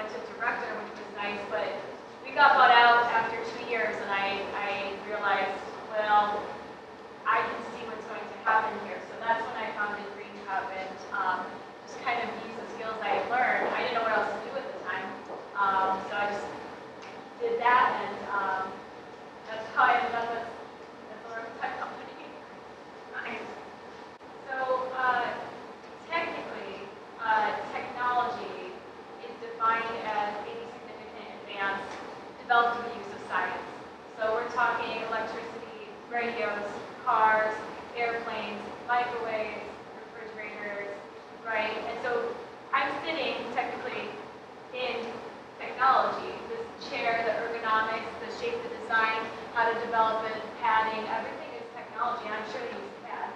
went to director, which was nice, but we got bought out after 2 years, and I realized, well, I can see what's going to happen here. So that's when I founded Green Cup and just kind of used the skills I had learned. I didn't know what else to do at the time, so I just did that, and that's how I ended up as a tech company. Nice. So technically, technology is defined as any significant advance developed through the use of science. So we're talking electricity, radios, cars, airplanes, microwaves, refrigerators, right? And so I'm sitting technically in technology. This chair, the ergonomics, the shape, the design, how to develop it, padding, everything is technology. And I'm sure they use CAD,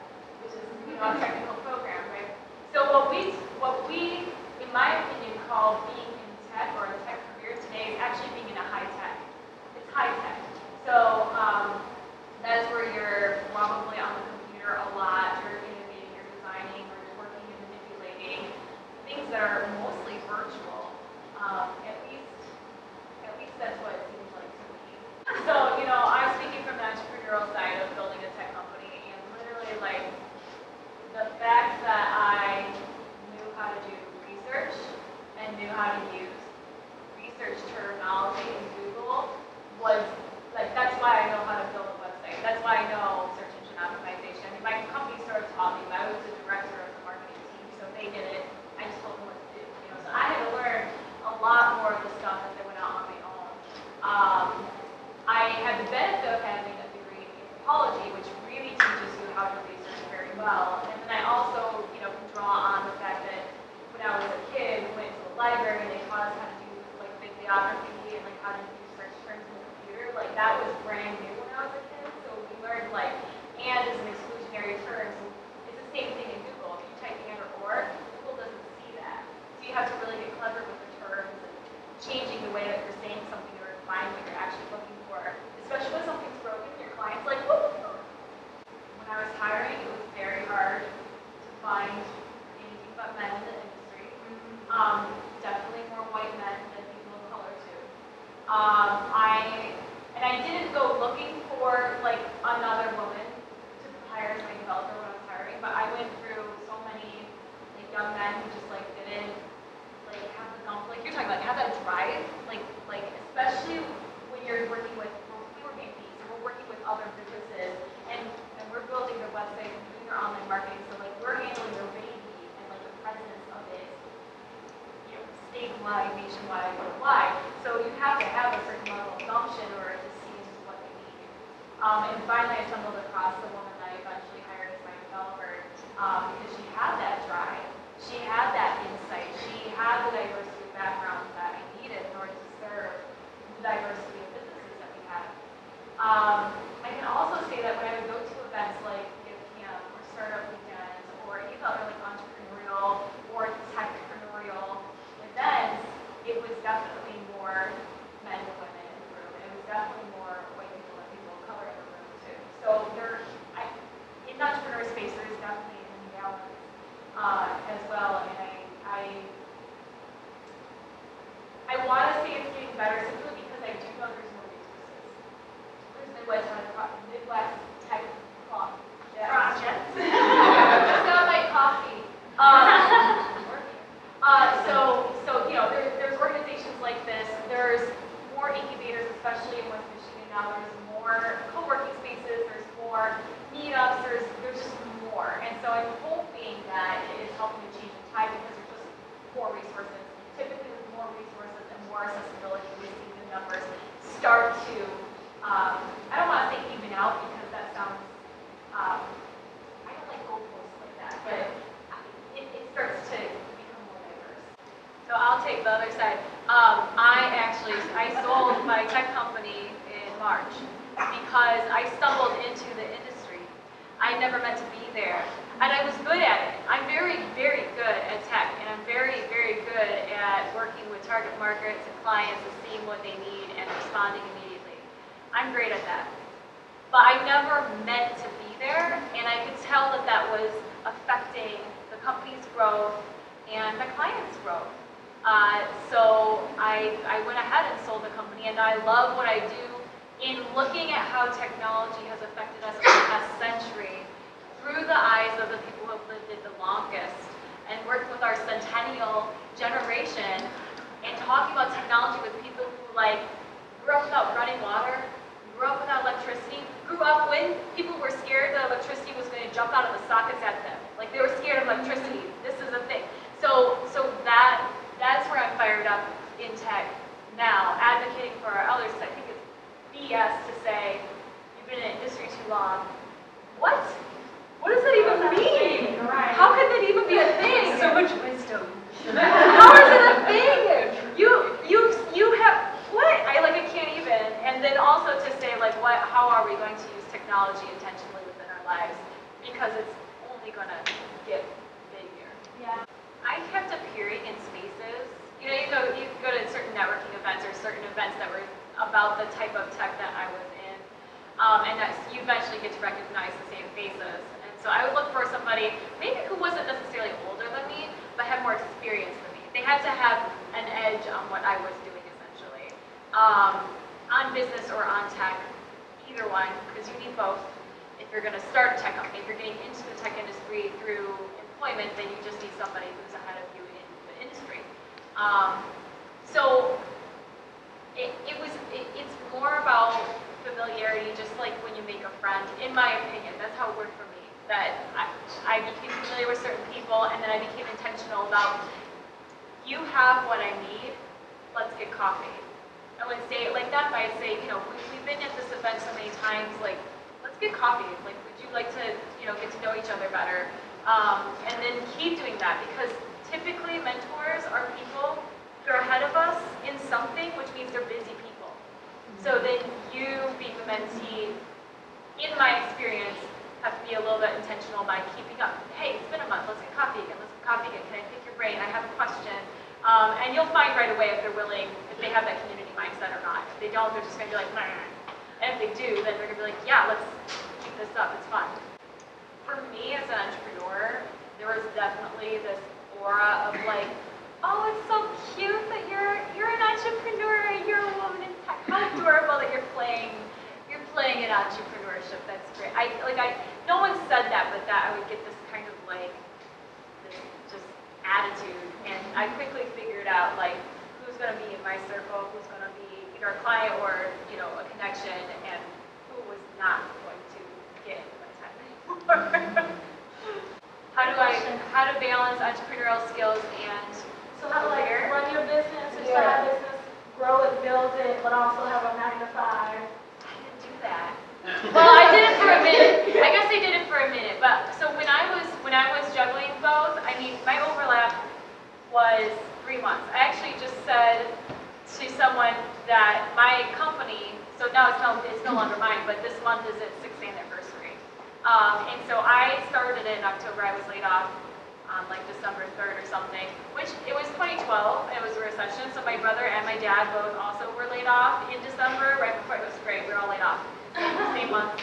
which is a technical program, right? So what we, in my opinion, call being in tech or a tech career today is actually being in a high tech. It's high tech. So that's where you're probably on the computer a lot. You're innovating, you're designing, or you're working and manipulating things that are mostly virtual. At least that's what it seems like to me. So, you know, I'm speaking from the entrepreneurial side of building a tech company, and literally, like, the fact that I knew how to do research and knew how to use research terminology in Google was, like, that's why I know how to build a website. That's why I know search engine optimization. I mean, my company sort of taught me, but I was the director of the marketing team, so they did it. I just told them what to do. You know, so I had to learn a lot more of the stuff as I went out on my own. I had the benefit of having a degree in anthropology, which really teaches you how to research very well. And then I also, you know, can draw on the fact that when I was a kid, we went to the library and they taught us how to do like bibliography and like how to do search terms in the computer. Like that was brand new when I was a kid. So we learned like and is an exclusionary term. So it's the same thing in Google. If you type and or, Google doesn't see that. So you have to really get clever with the terms and changing the way that you're saying something or defining what you're actually looking for. Especially when something's broken, your client's like, whoa. When I was hiring, it was very hard to find anything but men in the industry. Definitely more white men than people of color too. I didn't go looking for like another woman to hire as my developer when I was hiring, but I went through so many like young men who just like didn't like have the like you're talking about have that drive, like especially when you're working with we were B2B, so we're working with other businesses and we're building their website and doing their online marketing, so like we're handling their baby and like the presence of it, you know, statewide, nationwide, worldwide. So you have to have a certain level of gumption in order to see into what they need. And finally, I stumbled across the woman that I eventually hired as my developer because she had that drive, she had that insight, she had the diversity of backgrounds that I needed in order to serve the diversity of businesses that we have. I can also say that when I would go to events like Gift Camp or Startup Weekends or any other like entrepreneurial or techpreneurial events, it was definitely more men than women in the room. And it was definitely more white people and people of color in the room too. So in the entrepreneur space, there is definitely an imbalance as well. And I want to say it's getting better simply because I do know there's more resources. There's Midwest Tech Projects. Just got my coffee. So you know, there's organizations like this. There's more incubators, especially in West Michigan now. There's more co-working spaces. There's more meetups. There's just more. And so I'm hoping that it is helping to change the tide because there's just more resources. Typically, with more resources and more accessibility, we see the numbers start to. I don't want to say even out because that sounds. I don't like goalposts like that, but it starts to become more diverse. So I'll take the other side. I sold my tech company in March because I stumbled into the industry. I never meant to be there, and I was good at it. I'm very, very good at tech, and I'm very, very good at working with target markets and clients and seeing what they need and responding immediately. I'm great at that. But I never meant to be there, and I could tell that that was affecting the company's growth and my clients' growth. So I I went ahead and sold the company, and I love what I do in looking at how technology has affected us over the past century through the eyes of the people who have lived it the longest, and worked with our centennial generation and talking about technology with people who grew up without running water, grew up without electricity, grew up when people were scared that electricity was going to jump out of the sockets at them. Like they were scared of electricity. This is a thing. So that's where I'm fired up in tech now, advocating for our elders. I think it's BS to say you've been in the industry too long. What? What does that even mean? Right. How could that even be a thing? So much wisdom. How is it a thing? You have what? I can't even. And then also to say how are we going to use technology intentionally within our lives? Because it's only gonna get bigger. Yeah. I kept appearing in spaces. You go to certain networking events or certain events that were about the type of tech that I was in. And that you eventually get to recognize the same faces. And so I would look for somebody maybe who wasn't necessarily older than me, but had more experience than me. They had to have an edge on what I was doing essentially. On business or on tech, either one, because you need both. If you're going to start a tech company, if you're getting into the tech industry through employment, then you just need somebody who's ahead of you in the industry. So it's more about familiarity, just like when you make a friend, in my opinion. That's how it worked for me. That I became familiar with certain people, and then I became intentional about, you have what I need, let's get coffee. I wouldn't say it like that, but I'd say, we've been at this event so many times, let's get coffee. Would you like to, get to know each other better? And then keep doing that, because typically mentors are people who are ahead of us in something, which means they're busy people. So then you, being the mentee, in my experience, have to be a little bit intentional by keeping up. Hey, it's been a month, let's get coffee again, can I pick your brain, I have a question. And you'll find right away if they're willing, if they have that community mindset or not. If they don't, they're just going to be like, nah. And if they do, then they're going to be like, yeah, let's keep this up, it's fun. For me as an entrepreneur, there was definitely this aura of oh, it's so cute that you're an entrepreneur, you're a woman in tech. How adorable that you're playing in entrepreneurship. That's great. No one said that, but that I would get this kind of this just attitude, and I quickly figured out who's going to be in my circle, who's going to be either a client or a connection, and who was not going to get into my time anymore. How to balance entrepreneurial skills and So how to run your business or start a business, grow it, build it, but also have a 9 to 5. I didn't do that. Well, I did it for a minute. I guess I did it for a minute. But so when I was juggling both, my overlap was 3 months. I actually just said to someone that my company, so now it's no longer mine, but this month is its 6th anniversary. And so I started in October. I was laid off on December 3rd or something, which it was 2012. It was a recession, so my brother and my dad both also were laid off in December, right before. It was great. We were all laid off same month.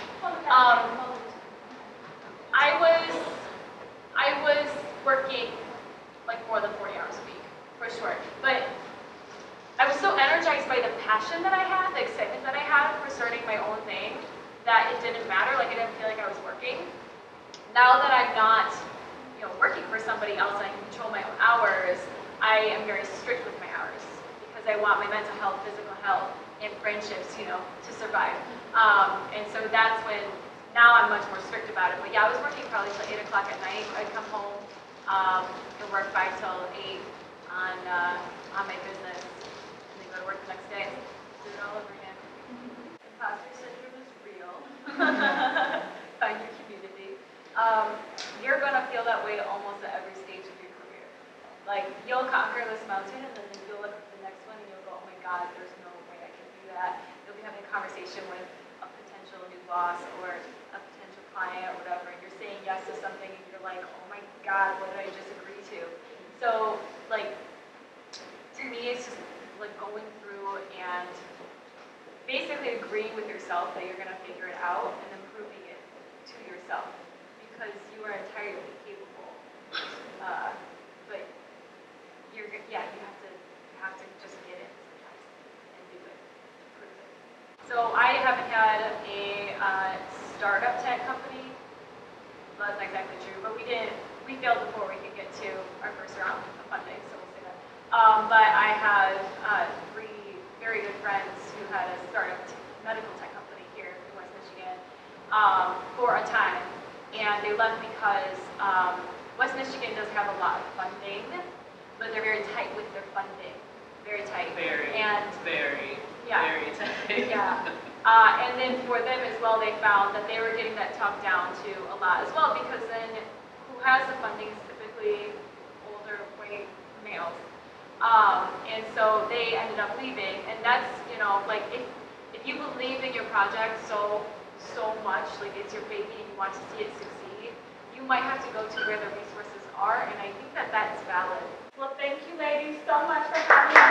I was working more than 40 hours a week, for sure. But I was so energized by the passion that I had, the excitement that I had for starting my own thing, that it didn't matter. I didn't feel like I was working. Now that I'm not working for somebody else and I can control my own hours, I am very strict with my hours because I want my mental health, physical health, and friendships, to survive. And so that's when, now I'm much more strict about it. But yeah, I was working probably till 8 o'clock at night. I'd come home and work 5 till 8 on my business, and then go to work the next day. Do it all over again. Imposter syndrome is real. Find your community. You're going to feel that way almost at every stage of your career. You'll conquer this mountain, and then you'll look at the next one, and you'll go, oh my God, there's no way I can do that. You'll be having a conversation with a potential new boss or a potential client or whatever, and you're saying yes to something, and you're like, oh my God, what did I just agree to? So, to me, it's just going through and basically agreeing with yourself that you're going to figure it out and then proving it to yourself. Because you are entirely capable, but you have to just get it. So I haven't had a startup tech company. Well, that's not exactly true, but we failed before we could get to our first round of funding, so we'll say that. But I have 3 very good friends who had a startup medical tech company here in West Michigan for a time, and they left because West Michigan does have a lot of funding, but they're very tight with their funding, very tight. Very tight. Yeah. And then for them as well, they found that they were getting that talked down to a lot as well, because then who has the funding is typically older, white males. And so they ended up leaving, and that's, like if you believe in your project so much, like it's your baby and you want to see it succeed, you might have to go to where the resources are, and I think that that's valid. Well, thank you ladies so much for having me.